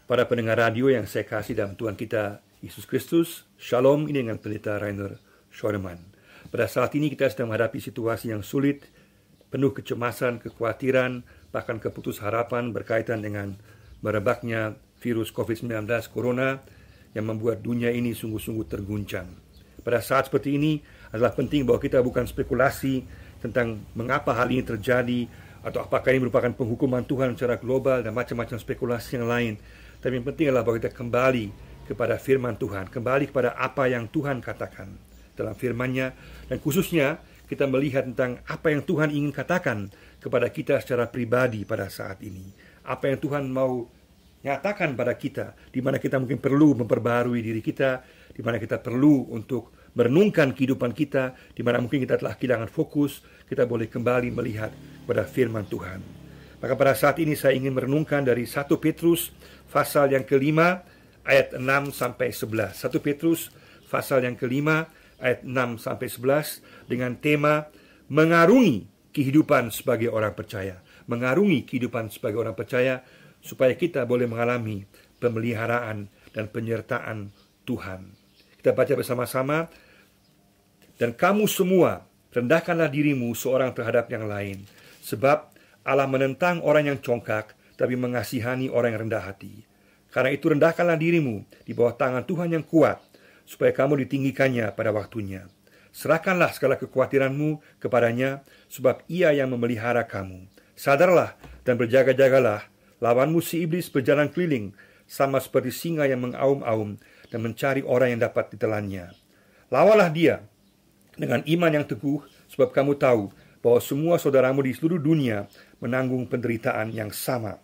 Para pendengar radio yang saya kasih dalam Tuhan kita Yesus Kristus, Shalom, ini dengan Pendeta Rainer Schoenemann. Pada saat ini kita sedang menghadapi situasi yang sulit, penuh kecemasan, kekhawatiran, bahkan keputus harapan berkaitan dengan merebaknya virus COVID-19 Corona yang membuat dunia ini sungguh-sungguh terguncang. Pada saat seperti ini adalah penting bahwa kita bukan spekulasi tentang mengapa hal ini terjadi atau apakah ini merupakan penghukuman Tuhan secara global dan macam-macam spekulasi yang lain. Tapi yang penting adalah bahwa kita kembali kepada firman Tuhan, kembali kepada apa yang Tuhan katakan dalam firman-Nya, dan khususnya kita melihat tentang apa yang Tuhan ingin katakan kepada kita secara pribadi pada saat ini. Apa yang Tuhan mau nyatakan pada kita, di mana kita mungkin perlu memperbarui diri kita, di mana kita perlu untuk merenungkan kehidupan kita, di mana mungkin kita telah kehilangan fokus, kita boleh kembali melihat pada firman Tuhan. Maka pada saat ini saya ingin merenungkan dari 1 Petrus pasal yang kelima ayat 6 sampai 11. 1 Petrus pasal yang kelima ayat 6 sampai 11 dengan tema mengarungi kehidupan sebagai orang percaya. Mengarungi kehidupan sebagai orang percaya supaya kita boleh mengalami pemeliharaan dan penyertaan Tuhan. Kita baca bersama-sama. Dan kamu semua rendahkanlah dirimu seorang terhadap yang lain, sebab Allah menentang orang yang congkak, tapi mengasihani orang yang rendah hati. Karena itu rendahkanlah dirimu di bawah tangan Tuhan yang kuat, supaya kamu ditinggikannya pada waktunya. Serahkanlah segala kekhawatiranmu kepadanya, sebab Ia yang memelihara kamu. Sadarlah dan berjaga-jagalah, lawanmu si iblis berjalan keliling, sama seperti singa yang mengaum-aum dan mencari orang yang dapat ditelannya. Lawalah dia dengan iman yang teguh, sebab kamu tahu bahwa semua saudaramu di seluruh dunia menanggung penderitaan yang sama.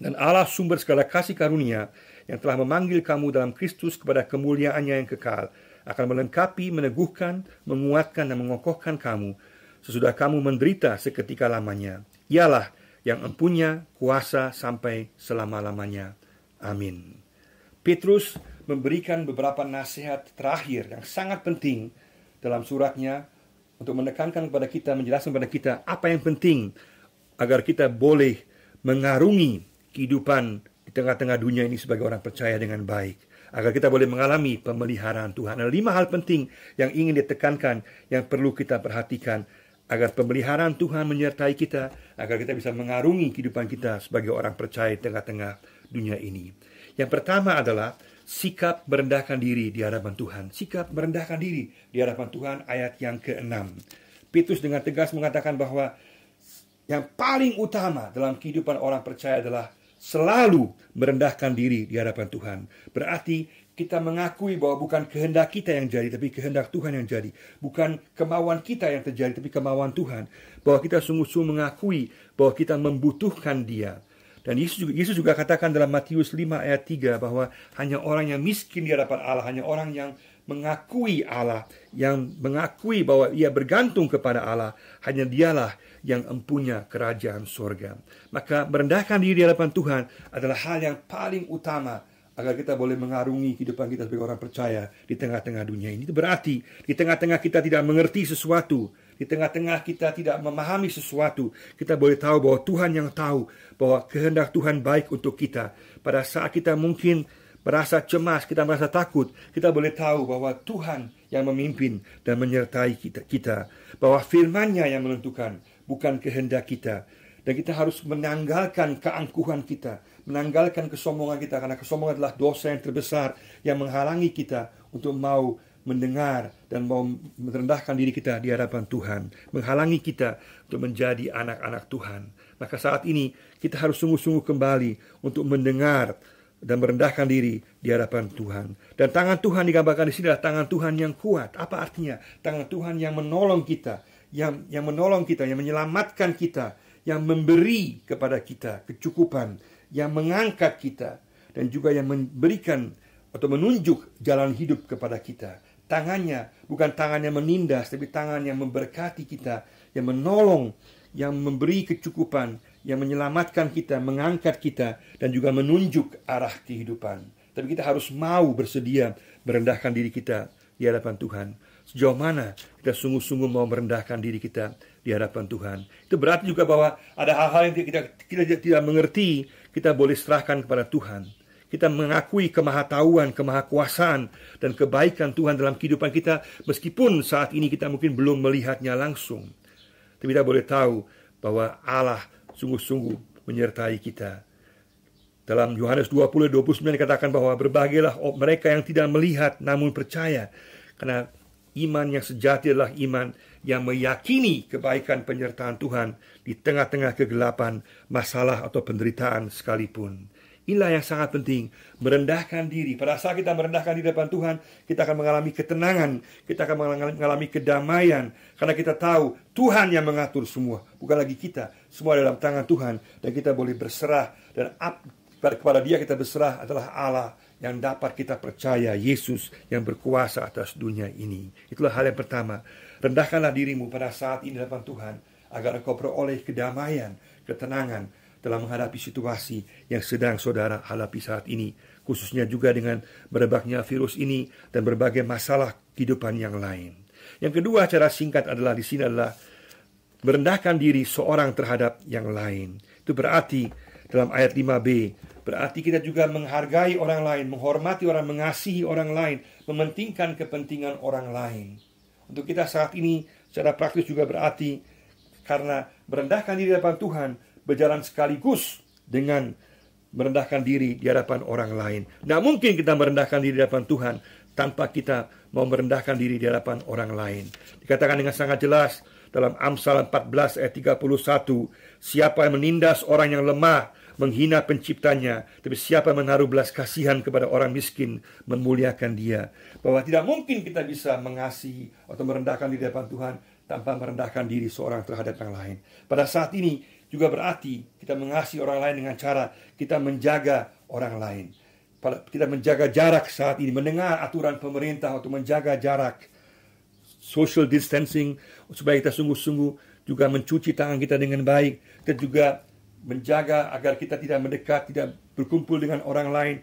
Dan Allah sumber segala kasih karunia yang telah memanggil kamu dalam Kristus kepada kemuliaannya yang kekal, akan melengkapi, meneguhkan, menguatkan dan mengokohkan kamu sesudah kamu menderita seketika lamanya. Ialah yang empunya kuasa sampai selama-lamanya. Amin. Petrus memberikan beberapa nasihat terakhir yang sangat penting dalam suratnya untuk menekankan kepada kita, menjelaskan kepada kita apa yang penting agar kita boleh mengarungi kehidupan di tengah-tengah dunia ini sebagai orang percaya dengan baik, agar kita boleh mengalami pemeliharaan Tuhan. Ada 5 hal penting yang ingin ditekankan, yang perlu kita perhatikan agar pemeliharaan Tuhan menyertai kita, agar kita bisa mengarungi kehidupan kita sebagai orang percaya di tengah-tengah dunia ini. Yang pertama adalah sikap merendahkan diri di hadapan Tuhan. Sikap merendahkan diri di hadapan Tuhan, ayat yang ke-6. Petrus dengan tegas mengatakan bahwa yang paling utama dalam kehidupan orang percaya adalah selalu merendahkan diri di hadapan Tuhan. Berarti kita mengakui bahwa bukan kehendak kita yang jadi, tapi kehendak Tuhan yang jadi. Bukan kemauan kita yang terjadi, tapi kemauan Tuhan. Bahwa kita sungguh-sungguh mengakui bahwa kita membutuhkan Dia. Dan Yesus juga katakan dalam Matius 5 ayat 3 bahwa hanya orang yang miskin di hadapan Allah, hanya orang yang mengakui Allah, yang mengakui bahwa ia bergantung kepada Allah, hanya dialah yang empunya kerajaan surga. Maka merendahkan diri di hadapan Tuhan adalah hal yang paling utama agar kita boleh mengarungi kehidupan kita sebagai orang percaya di tengah-tengah dunia ini. Itu berarti di tengah-tengah kita tidak mengerti sesuatu, di tengah-tengah kita tidak memahami sesuatu, kita boleh tahu bahwa Tuhan yang tahu bahwa kehendak Tuhan baik untuk kita. Pada saat kita mungkin merasa cemas, kita merasa takut, kita boleh tahu bahwa Tuhan yang memimpin dan menyertai kita. Bahwa firman-Nya yang menentukan, bukan kehendak kita. Dan kita harus menanggalkan keangkuhan kita, menanggalkan kesombongan kita, karena kesombongan adalah dosa yang terbesar yang menghalangi kita untuk mau mendengar dan mau merendahkan diri kita di hadapan Tuhan, menghalangi kita untuk menjadi anak-anak Tuhan. Maka saat ini kita harus sungguh-sungguh kembali untuk mendengar dan merendahkan diri di hadapan Tuhan. Dan tangan Tuhan digambarkan di sini adalah tangan Tuhan yang kuat. Apa artinya? Tangan Tuhan yang menolong kita, yang menolong kita, yang menyelamatkan kita, yang memberi kepada kita kecukupan, yang mengangkat kita, dan juga yang memberikan atau menunjuk jalan hidup kepada kita. Tangannya bukan tangan yang menindas, tapi tangan yang memberkati kita, yang menolong, yang memberi kecukupan, yang menyelamatkan kita, mengangkat kita, dan juga menunjuk arah kehidupan. Tapi kita harus mau bersedia merendahkan diri kita di hadapan Tuhan. Sejauh mana kita sungguh-sungguh mau merendahkan diri kita di hadapan Tuhan. Itu berarti juga bahwa ada hal-hal yang kita tidak mengerti, kita boleh serahkan kepada Tuhan. kita mengakui kemahatauan, kemahakuasaan, dan kebaikan Tuhan dalam kehidupan kita, meskipun saat ini kita mungkin belum melihatnya langsung. Tapi kita boleh tahu bahwa Allah sungguh-sungguh menyertai kita. Dalam Yohanes 20:29 dikatakan bahwa berbahagialah mereka yang tidak melihat namun percaya. Karena iman yang sejati adalah iman yang meyakini kebaikan penyertaan Tuhan di tengah-tengah kegelapan, masalah atau penderitaan sekalipun. Inilah yang sangat penting, merendahkan diri. Pada saat kita merendahkan diri depan Tuhan, kita akan mengalami ketenangan, kita akan mengalami kedamaian, karena kita tahu Tuhan yang mengatur semua, bukan lagi kita. Semua dalam tangan Tuhan, dan kita boleh berserah, dan kepada Dia kita berserah adalah Allah yang dapat kita percaya, Yesus yang berkuasa atas dunia ini. Itulah hal yang pertama. Rendahkanlah dirimu pada saat ini depan Tuhan, agar engkau peroleh kedamaian, ketenangan dalam menghadapi situasi yang sedang saudara hadapi saat ini, khususnya juga dengan merebaknya virus ini dan berbagai masalah kehidupan yang lain. Yang kedua, cara singkat adalah di sini adalah merendahkan diri seorang terhadap yang lain. Itu berarti dalam ayat 5b, berarti kita juga menghargai orang lain, menghormati orang, mengasihi orang lain, mementingkan kepentingan orang lain. Untuk kita saat ini secara praktis juga berarti karena merendahkan diri di hadapan Tuhan berjalan sekaligus dengan merendahkan diri di hadapan orang lain. Tidak mungkin kita merendahkan diri di hadapan Tuhan tanpa kita mau merendahkan diri di hadapan orang lain. Dikatakan dengan sangat jelas dalam Amsal 14 ayat 31, siapa yang menindas orang yang lemah, menghina penciptanya, tapi siapa yang menaruh belas kasihan kepada orang miskin, memuliakan dia. Bahwa tidak mungkin kita bisa mengasihi atau merendahkan diri di hadapan Tuhan tanpa merendahkan diri seorang terhadap yang lain. Pada saat ini juga berarti kita mengasihi orang lain dengan cara kita menjaga orang lain. Kita menjaga jarak saat ini, mendengar aturan pemerintah untuk menjaga jarak, social distancing, supaya kita sungguh-sungguh juga mencuci tangan kita dengan baik. Kita juga menjaga agar kita tidak mendekat, tidak berkumpul dengan orang lain,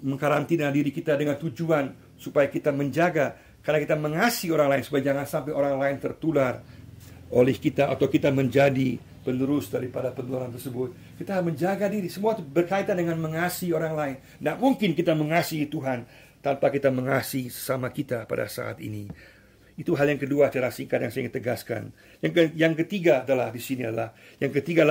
mengkarantina diri kita dengan tujuan supaya kita menjaga, karena kita mengasihi orang lain, supaya jangan sampai orang lain tertular oleh kita atau kita menjadi penerus daripada penularan tersebut. Kita menjaga diri. Semua itu berkaitan dengan mengasihi orang lain. Tidak mungkin kita mengasihi Tuhan tanpa kita mengasihi sesama kita pada saat ini. Itu hal yang kedua, cara singkat yang saya ingin tegaskan. Yang ketiga adalah di sini adalah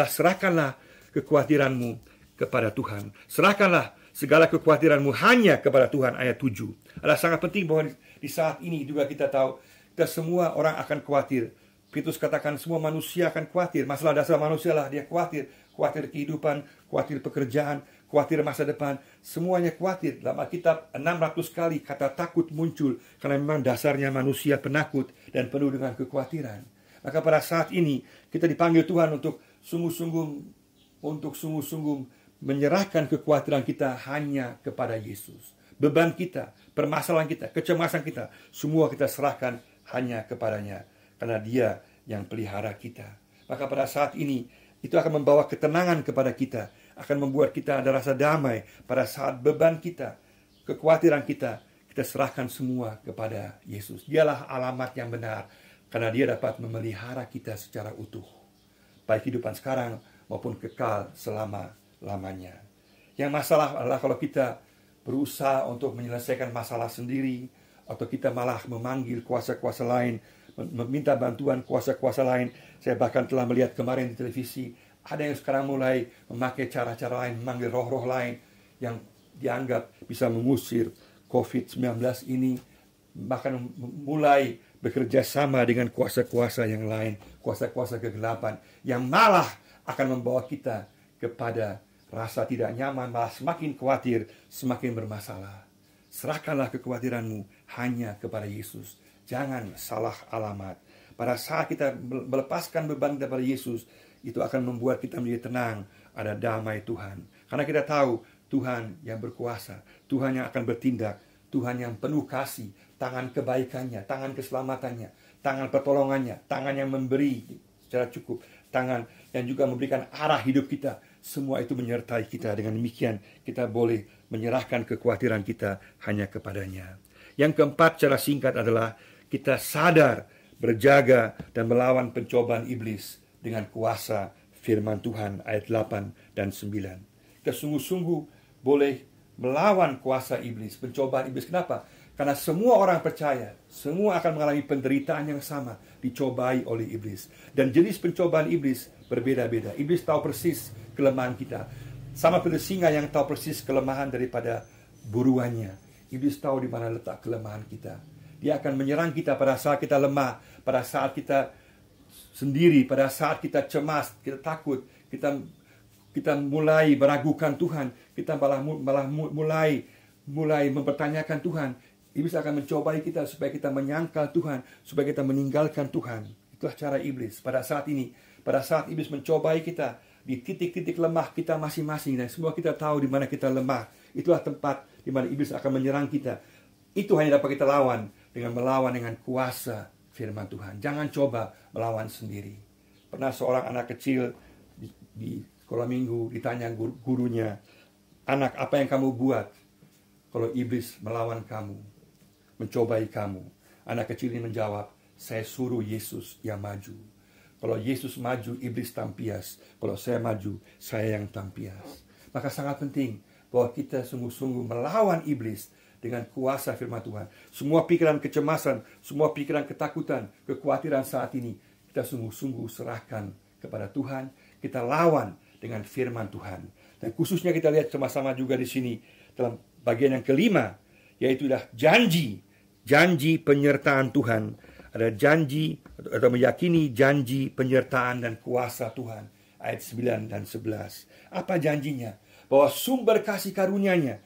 serahkanlah kekhawatiranmu kepada Tuhan. Serahkanlah segala kekhawatiranmu hanya kepada Tuhan. Ayat 7. Adalah sangat penting bahwa di saat ini juga kita tahu kita semua orang akan khawatir. Petrus katakan semua manusia akan khawatir. Masalah dasar manusia lah dia khawatir. Khawatir kehidupan, khawatir pekerjaan, khawatir masa depan. Semuanya khawatir. Dalam Alkitab 600 kali kata takut muncul. Karena memang dasarnya manusia penakut dan penuh dengan kekhawatiran. Maka pada saat ini kita dipanggil Tuhan untuk sungguh-sungguh menyerahkan kekhawatiran kita hanya kepada Yesus. Beban kita, permasalahan kita, kecemasan kita, semua kita serahkan hanya kepadanya. Karena Dia yang pelihara kita. Maka pada saat ini itu akan membawa ketenangan kepada kita, akan membuat kita ada rasa damai. Pada saat beban kita, kekhawatiran kita serahkan semua kepada Yesus. Dialah alamat yang benar, karena Dia dapat memelihara kita secara utuh, baik kehidupan sekarang maupun kekal selama-lamanya. Yang masalah adalah kalau kita berusaha untuk menyelesaikan masalah sendiri, atau kita malah memanggil kuasa-kuasa lain, meminta bantuan kuasa-kuasa lain. Saya bahkan telah melihat kemarin di televisi, ada yang sekarang mulai memakai cara-cara lain, memanggil roh-roh lain yang dianggap bisa mengusir COVID-19 ini, bahkan mulai bekerja sama dengan kuasa-kuasa yang lain, kuasa-kuasa kegelapan, yang malah akan membawa kita kepada rasa tidak nyaman, malah semakin khawatir, semakin bermasalah. Serahkanlah kekhawatiranmu hanya kepada Yesus. Jangan salah alamat. Pada saat kita melepaskan beban kepada Yesus, itu akan membuat kita menjadi tenang. Ada damai Tuhan. Karena kita tahu Tuhan yang berkuasa, Tuhan yang akan bertindak, Tuhan yang penuh kasih, tangan kebaikannya, tangan keselamatannya, tangan pertolongannya, tangan yang memberi secara cukup, tangan yang juga memberikan arah hidup kita. Semua itu menyertai kita. Dengan demikian kita boleh menyerahkan kekhawatiran kita hanya kepadanya. Yang keempat, cara singkat adalah kita sadar, berjaga, dan melawan pencobaan iblis dengan kuasa firman Tuhan ayat 8 dan 9. Kita sungguh-sungguh boleh melawan kuasa iblis, pencobaan iblis. Kenapa? Karena semua orang percaya, semua akan mengalami penderitaan yang sama, dicobai oleh iblis. Dan jenis pencobaan iblis berbeda-beda. Iblis tahu persis kelemahan kita. Sama seperti singa yang tahu persis kelemahan daripada buruannya. Iblis tahu di mana letak kelemahan kita. Dia akan menyerang kita pada saat kita lemah, pada saat kita sendiri, pada saat kita cemas, kita takut, kita mulai meragukan Tuhan, kita malah mulai mempertanyakan Tuhan. Iblis akan mencobai kita supaya kita menyangkal Tuhan, supaya kita meninggalkan Tuhan. Itulah cara iblis pada saat ini. Pada saat iblis mencobai kita di titik-titik lemah kita masing-masing, dan semua kita tahu di mana kita lemah. Itulah tempat di mana iblis akan menyerang kita. Itu hanya dapat kita lawan dengan melawan dengan kuasa firman Tuhan. Jangan coba melawan sendiri. Pernah seorang anak kecil di sekolah minggu ditanya gurunya, "Anak, apa yang kamu buat kalau iblis melawan kamu, mencobai kamu?" Anak kecil ini menjawab, "Saya suruh Yesus yang maju. Kalau Yesus maju, iblis tampias. Kalau saya maju, saya yang tampias." Maka sangat penting bahwa kita sungguh-sungguh melawan iblis dengan kuasa firman Tuhan. Semua pikiran kecemasan, semua pikiran ketakutan, kekhawatiran saat ini, kita sungguh-sungguh serahkan kepada Tuhan. Kita lawan dengan firman Tuhan. Dan khususnya kita lihat sama-sama juga di sini dalam bagian yang kelima, yaitu janji penyertaan Tuhan. Ada janji atau meyakini janji penyertaan dan kuasa Tuhan. Ayat 9 dan 11. Apa janjinya? Bahwa sumber kasih karunia-Nya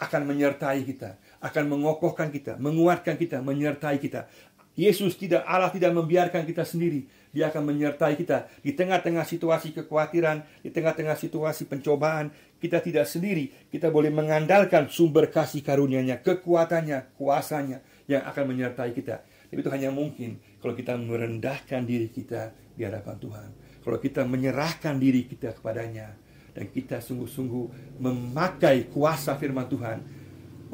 akan menyertai kita, akan mengokohkan kita, menguatkan kita, menyertai kita. Allah tidak membiarkan kita sendiri. Dia akan menyertai kita di tengah-tengah situasi kekhawatiran, di tengah-tengah situasi pencobaan. Kita tidak sendiri. Kita boleh mengandalkan sumber kasih karunia-Nya, kekuatannya, kuasanya yang akan menyertai kita. Tapi itu hanya mungkin kalau kita merendahkan diri kita di hadapan Tuhan. Kalau kita menyerahkan diri kita kepadanya, dan kita sungguh-sungguh memakai kuasa firman Tuhan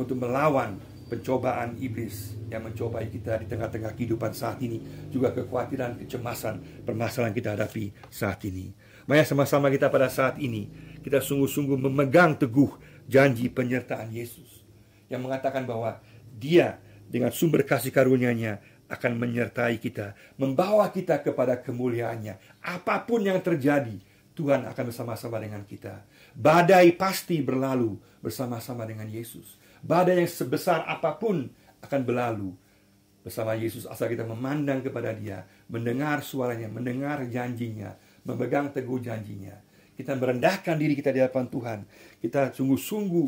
untuk melawan pencobaan iblis yang mencobai kita di tengah-tengah kehidupan saat ini, juga kekhawatiran, kecemasan, permasalahan kita hadapi saat ini. Mari sama-sama kita pada saat ini, kita sungguh-sungguh memegang teguh janji penyertaan Yesus yang mengatakan bahwa Dia dengan sumber kasih karunia-Nya akan menyertai kita, membawa kita kepada kemuliaan-Nya. Apapun yang terjadi, Tuhan akan bersama-sama dengan kita. Badai pasti berlalu bersama-sama dengan Yesus. Badai yang sebesar apapun akan berlalu bersama Yesus, asal kita memandang kepada Dia, mendengar suaranya, mendengar janjinya, memegang teguh janjinya. Kita merendahkan diri kita di hadapan Tuhan. Kita sungguh-sungguh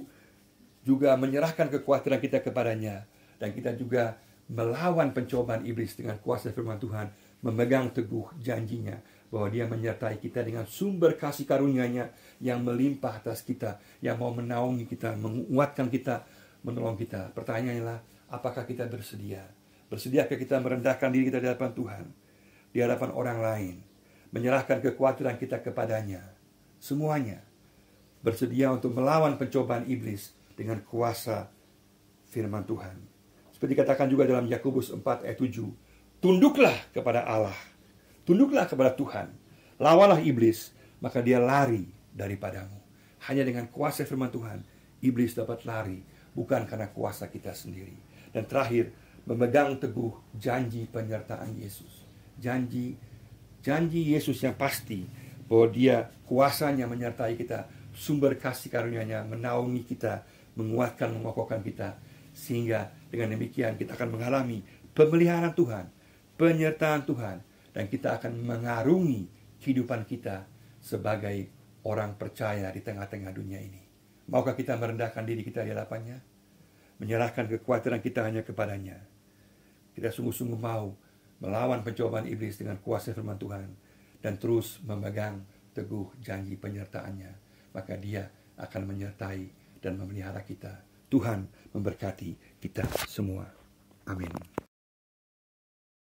juga menyerahkan kekhawatiran kita kepadanya. Dan kita juga melawan pencobaan iblis dengan kuasa firman Tuhan, memegang teguh janjinya bahwa Dia menyertai kita dengan sumber kasih karunia-Nya yang melimpah atas kita, yang mau menaungi kita, menguatkan kita, menolong kita. Pertanyaannya adalah, apakah kita bersedia? Bersediakah kita merendahkan diri kita di hadapan Tuhan, di hadapan orang lain, menyerahkan kekhawatiran kita kepadanya, semuanya, bersedia untuk melawan pencobaan iblis dengan kuasa firman Tuhan. Seperti dikatakan juga dalam Yakobus 4 ayat 7, tunduklah kepada Allah, tunduklah kepada Tuhan, lawanlah iblis, maka dia lari daripadamu. Hanya dengan kuasa firman Tuhan, iblis dapat lari, bukan karena kuasa kita sendiri. Dan terakhir, memegang teguh janji penyertaan Yesus. Janji Yesus yang pasti bahwa Dia kuasanya menyertai kita, sumber kasih karunia-Nya menaungi kita, menguatkan, mengokohkan kita, sehingga dengan demikian kita akan mengalami pemeliharaan Tuhan, penyertaan Tuhan, dan kita akan mengarungi kehidupan kita sebagai orang percaya di tengah-tengah dunia ini. Maukah kita merendahkan diri kita di hadapannya, menyerahkan kekhawatiran kita hanya kepadanya? Kita sungguh-sungguh mau melawan pencobaan iblis dengan kuasa firman Tuhan dan terus memegang teguh janji penyertaannya, maka Dia akan menyertai dan memelihara kita. Tuhan memberkati kita semua. Amin.